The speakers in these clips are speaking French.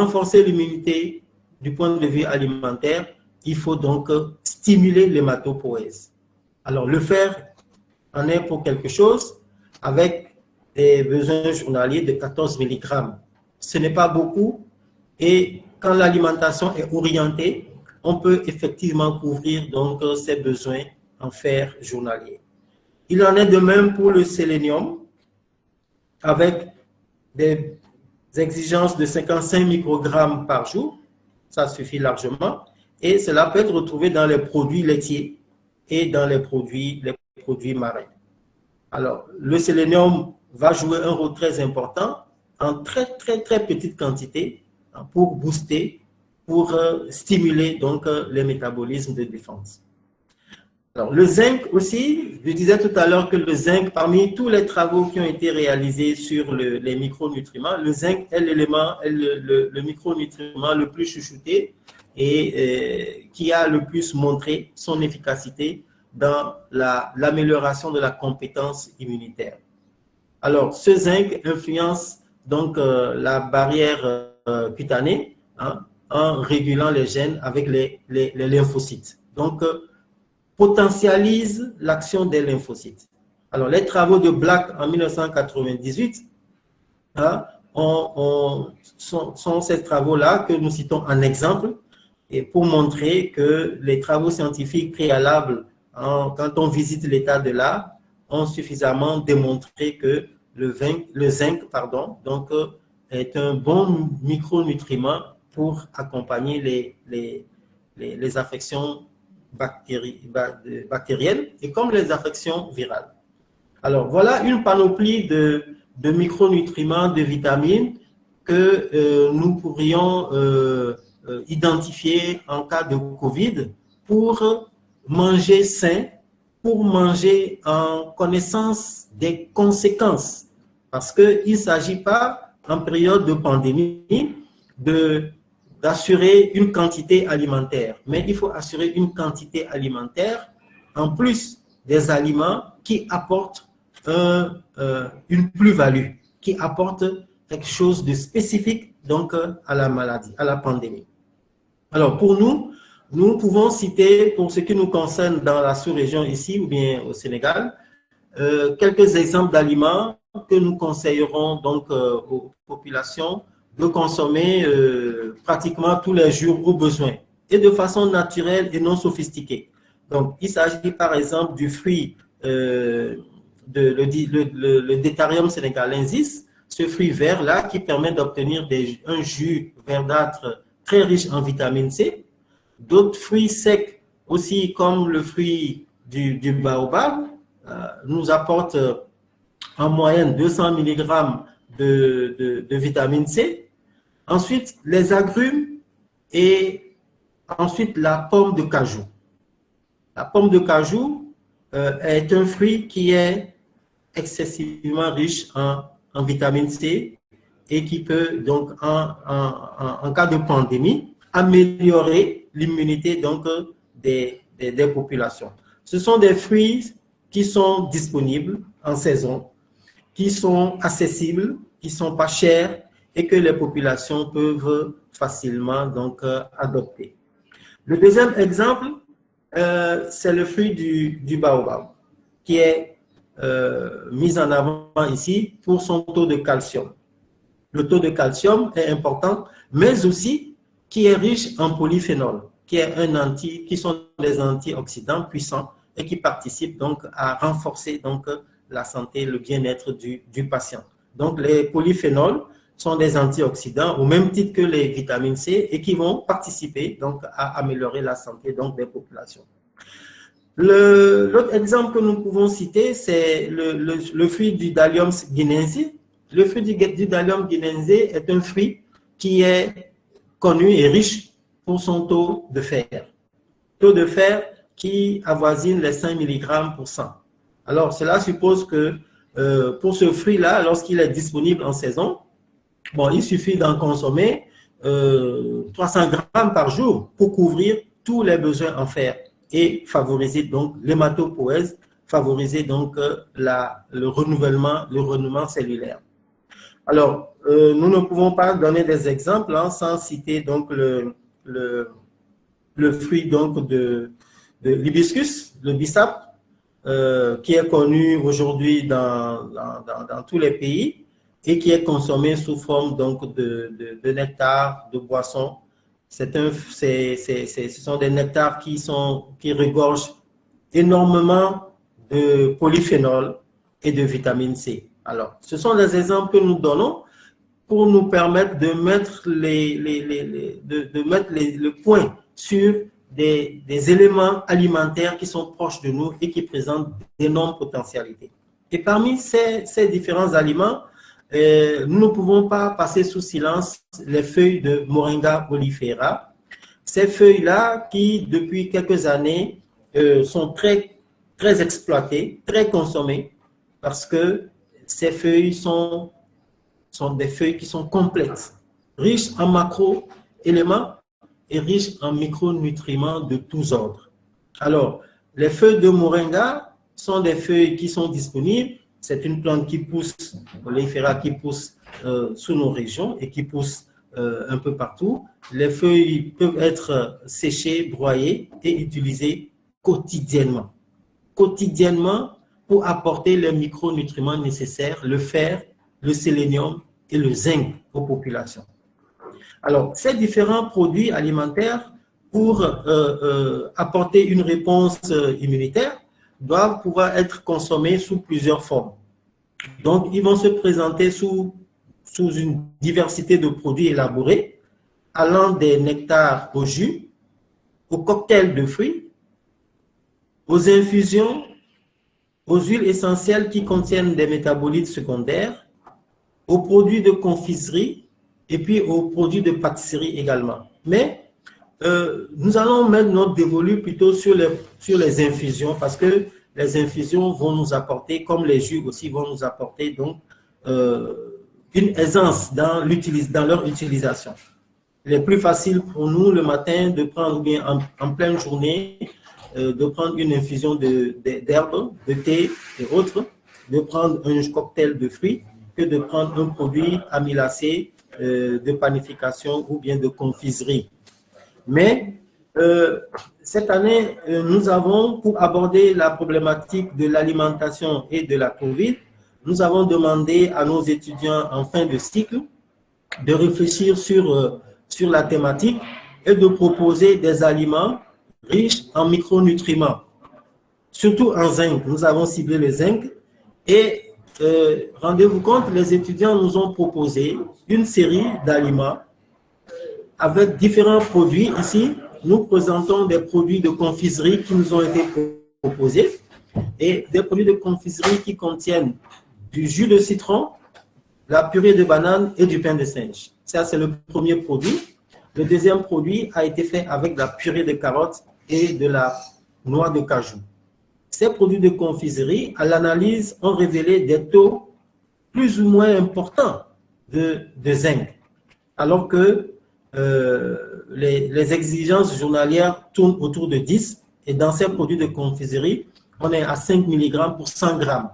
renforcer l'immunité du point de vue alimentaire, il faut donc stimuler l'hématopoïèse. Alors, le fer en est pour quelque chose avec des besoins journaliers de 14 mg. Ce n'est pas beaucoup et quand l'alimentation est orientée, on peut effectivement couvrir donc ces besoins en fer journalier. Il en est de même pour le sélénium avec des exigences de 55 microgrammes par jour, ça suffit largement, et cela peut être retrouvé dans les produits laitiers et dans les produits marins. Alors, le sélénium va jouer un rôle très important en très petite quantité pour booster, pour stimuler donc les métabolismes de défense. Alors, le zinc aussi, je disais tout à l'heure que le zinc, parmi tous les travaux qui ont été réalisés sur les micronutriments, le zinc est l'élément, le micronutriment le plus chouchouté et qui a le plus montré son efficacité dans l'amélioration de la compétence immunitaire. Alors, ce zinc influence donc la barrière cutanée en régulant les gènes avec les lymphocytes. Donc, potentialise l'action des lymphocytes. Alors, les travaux de Black en 1998 sont ces travaux-là que nous citons en exemple et pour montrer que les travaux scientifiques préalables, quand on visite l'état de l'art, ont suffisamment démontré que le zinc donc, est un bon micronutriment pour accompagner les affections bactériennes et comme les affections virales. Alors, voilà une panoplie de micronutriments, de vitamines que nous pourrions identifier en cas de COVID pour manger sain, pour manger en connaissance des conséquences. Parce qu'il ne s'agit pas, en période de pandémie, d'assurer une quantité alimentaire, mais il faut assurer une quantité alimentaire en plus des aliments qui apportent une plus-value, qui apportent quelque chose de spécifique donc à la maladie, à la pandémie. Alors pour nous pouvons citer, pour ce qui nous concerne dans la sous-région ici ou bien au Sénégal, quelques exemples d'aliments que nous conseillerons donc aux populations de consommer pratiquement tous les jours au besoin et de façon naturelle et non sophistiquée. Donc, il s'agit par exemple du fruit, le Deuterium senegalensis, ce fruit vert-là qui permet d'obtenir un jus verdâtre très riche en vitamine C. D'autres fruits secs aussi, comme le fruit du baobab, nous apportent en moyenne 200 mg de vitamine C. Ensuite, les agrumes et ensuite la pomme de cajou. La pomme de cajou est un fruit qui est excessivement riche en vitamine C et qui peut donc, en cas de pandémie, améliorer l'immunité donc des populations. Ce sont des fruits qui sont disponibles en saison, qui sont accessibles, qui ne sont pas chers et que les populations peuvent facilement donc adopter. Le deuxième exemple, c'est le fruit du baobab, qui est mis en avant ici pour son taux de calcium. Le taux de calcium est important, mais aussi qui est riche en polyphénol, qui sont des antioxydants puissants et qui participent donc à renforcer donc la santé, le bien-être du patient. Donc les polyphénols sont des antioxydants au même titre que les vitamines C et qui vont participer donc à améliorer la santé donc des populations. L'autre exemple que nous pouvons citer, c'est le fruit du Dalium guinensis. Le fruit du Dalium guinensis est un fruit qui est connu et riche pour son taux de fer. Taux de fer qui avoisine les 5 mg pour 100. Alors, cela suppose que pour ce fruit-là, lorsqu'il est disponible en saison, il suffit d'en consommer 300 grammes par jour pour couvrir tous les besoins en fer et favoriser donc l'hématopoïèse, favoriser donc le renouvellement cellulaire. Alors, nous ne pouvons pas donner des exemples sans citer donc le fruit donc de l'hibiscus, le bissap, qui est connu aujourd'hui dans tous les pays et qui est consommé sous forme donc de nectar, de boisson. Ce sont des nectars qui regorgent énormément de polyphénol et de vitamine C. Alors, ce sont des exemples que nous donnons pour nous permettre de mettre le point sur des éléments alimentaires qui sont proches de nous et qui présentent d'énormes potentialités. Et parmi ces différents aliments, nous ne pouvons pas passer sous silence les feuilles de Moringa oleifera. Ces feuilles-là qui, depuis quelques années, sont très, très exploitées, très consommées, parce que ces feuilles sont des feuilles qui sont complètes, riches en macro-éléments et riches en micronutriments de tous ordres. Alors, les feuilles de moringa sont des feuilles qui sont disponibles. C'est une plante qui pousse, oleifera qui pousse sous nos régions et qui pousse un peu partout. Les feuilles peuvent être séchées, broyées et utilisées quotidiennement. Quotidiennement pour apporter les micronutriments nécessaires, le fer, le sélénium et le zinc aux populations. Alors, ces différents produits alimentaires, pour apporter une réponse immunitaire, doivent pouvoir être consommés sous plusieurs formes. Donc, ils vont se présenter sous une diversité de produits élaborés, allant des nectars au jus, aux cocktails de fruits, aux infusions, aux huiles essentielles qui contiennent des métabolites secondaires, aux produits de confiserie et puis aux produits de pâtisserie également. Mais nous allons mettre notre dévolu plutôt sur les infusions parce que les infusions vont nous apporter, comme les jus aussi vont nous apporter donc une aisance dans leur utilisation. Il est plus facile pour nous le matin de prendre bien en pleine journée, de prendre une infusion d'herbes, de thé et autres, de prendre un cocktail de fruits que de prendre un produit amylacé de panification ou bien de confiserie. Mais cette année, nous avons, pour aborder la problématique de l'alimentation et de la COVID, nous avons demandé à nos étudiants en fin de cycle de réfléchir sur la thématique et de proposer des aliments riches en micronutriments, surtout en zinc. Nous avons ciblé le zinc et rendez-vous compte, les étudiants nous ont proposé une série d'aliments avec différents produits. Ici, nous présentons des produits de confiserie qui nous ont été proposés et des produits de confiserie qui contiennent du jus de citron, la purée de banane et du pain de singe. Ça, c'est le premier produit. Le deuxième produit a été fait avec la purée de carottes et de la noix de cajou. Ces produits de confiserie, à l'analyse, ont révélé des taux plus ou moins importants de zinc, alors que les exigences journalières tournent autour de 10, et dans ces produits de confiserie, on est à 5 mg pour 100 grammes.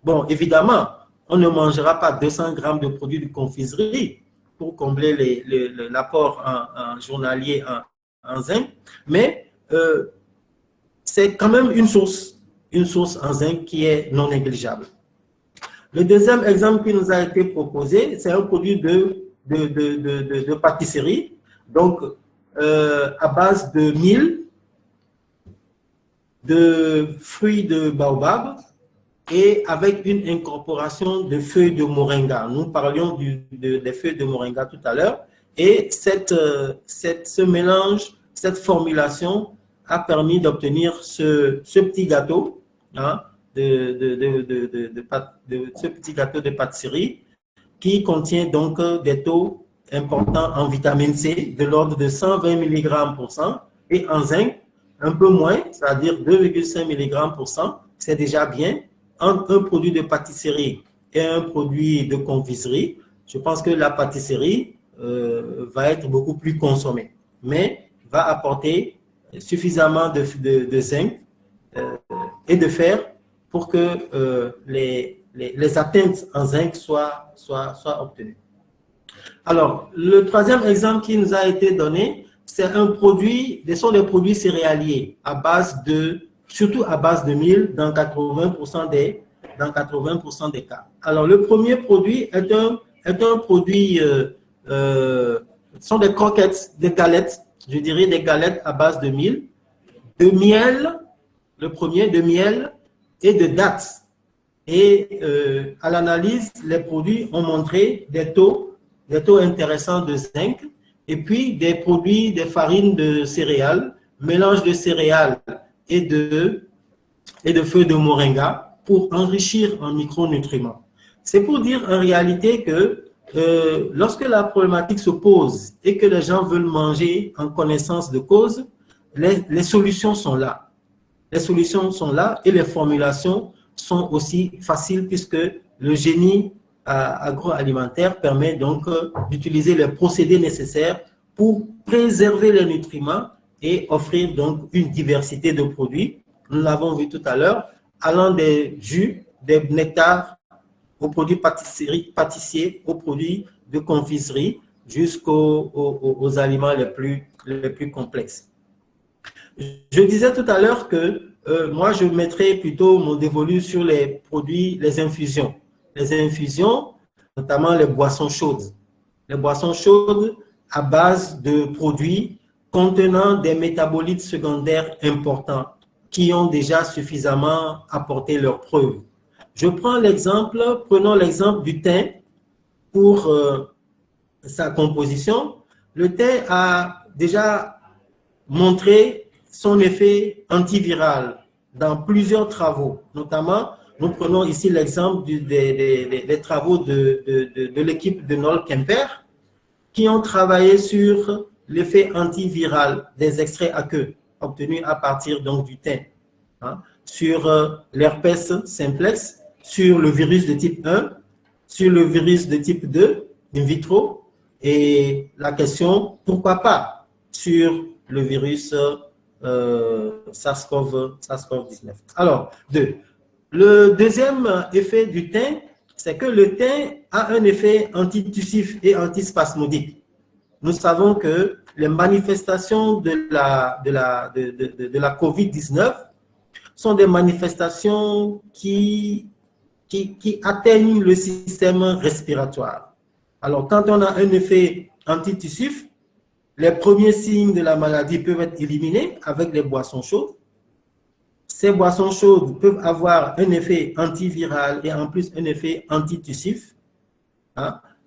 Bon, évidemment, on ne mangera pas 200 grammes de produits de confiserie pour combler l'apport en journalier en zinc, mais c'est quand même une source en zinc qui est non négligeable. Le deuxième exemple qui nous a été proposé, c'est un produit de pâtisserie, donc à base de mil, de fruits de baobab et avec une incorporation de feuilles de moringa. Nous parlions des feuilles de moringa tout à l'heure, et ce mélange, cette formulation a permis d'obtenir ce petit gâteau, ce petit gâteau de pâtisserie qui contient donc des taux importants en vitamine C de l'ordre de 120 mg pour 100 et en zinc un peu moins, c'est-à-dire 2,5 mg pour 100, c'est déjà bien. Entre un produit de pâtisserie et un produit de confiserie, je pense que la pâtisserie va être beaucoup plus consommée, mais va apporter suffisamment de zinc et de fer pour que les atteintes en zinc soient obtenues. Alors, le troisième exemple qui nous a été donné, c'est un produit, ce sont des produits céréaliers à base de, surtout à base de mil dans 80% dans 80% des cas. Alors, le premier produit est un produit, ce sont des croquettes, des galettes, je dirais des galettes à base de mil, de miel, le premier, de miel et de dattes. Et à l'analyse, les produits ont montré des taux intéressants de zinc et puis des produits, des farines de céréales, mélange de céréales et de feuilles de moringa pour enrichir en micronutriments. C'est pour dire en réalité que lorsque la problématique se pose et que les gens veulent manger en connaissance de cause, les solutions sont là. Les solutions sont là et les formulations sont aussi faciles puisque le génie agroalimentaire permet donc d'utiliser les procédés nécessaires pour préserver les nutriments et offrir donc une diversité de produits. Nous l'avons vu tout à l'heure, allant des jus, des nectars, aux produits pâtissiers, aux produits de confiserie, jusqu'aux aliments les plus complexes. Je disais tout à l'heure que moi, je mettrais plutôt mon dévolu sur les produits, les infusions. Les infusions, notamment les boissons chaudes. Les boissons chaudes à base de produits contenant des métabolites secondaires importants qui ont déjà suffisamment apporté leurs preuves. Prenons l'exemple du thym pour sa composition. Le thym a déjà montré son effet antiviral dans plusieurs travaux. Notamment, nous prenons ici l'exemple des travaux de l'équipe de Noël Kemper qui ont travaillé sur l'effet antiviral des extraits aqueux obtenus à partir donc, du thym, sur l'herpès simplex, sur le virus de type 1, sur le virus de type 2, in vitro, et la question, pourquoi pas, sur le virus SARS-CoV-19. Alors, le deuxième effet du thym, c'est que le thym a un effet antitussif et antispasmodique. Nous savons que les manifestations de la COVID-19 sont des manifestations qui atteignent le système respiratoire. Alors, quand on a un effet antitussif, les premiers signes de la maladie peuvent être éliminés avec les boissons chaudes. Ces boissons chaudes peuvent avoir un effet antiviral et en plus un effet antitussif.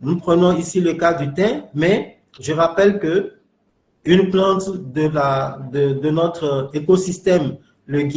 Nous prenons ici le cas du thym, mais je rappelle que une plante de notre écosystème, le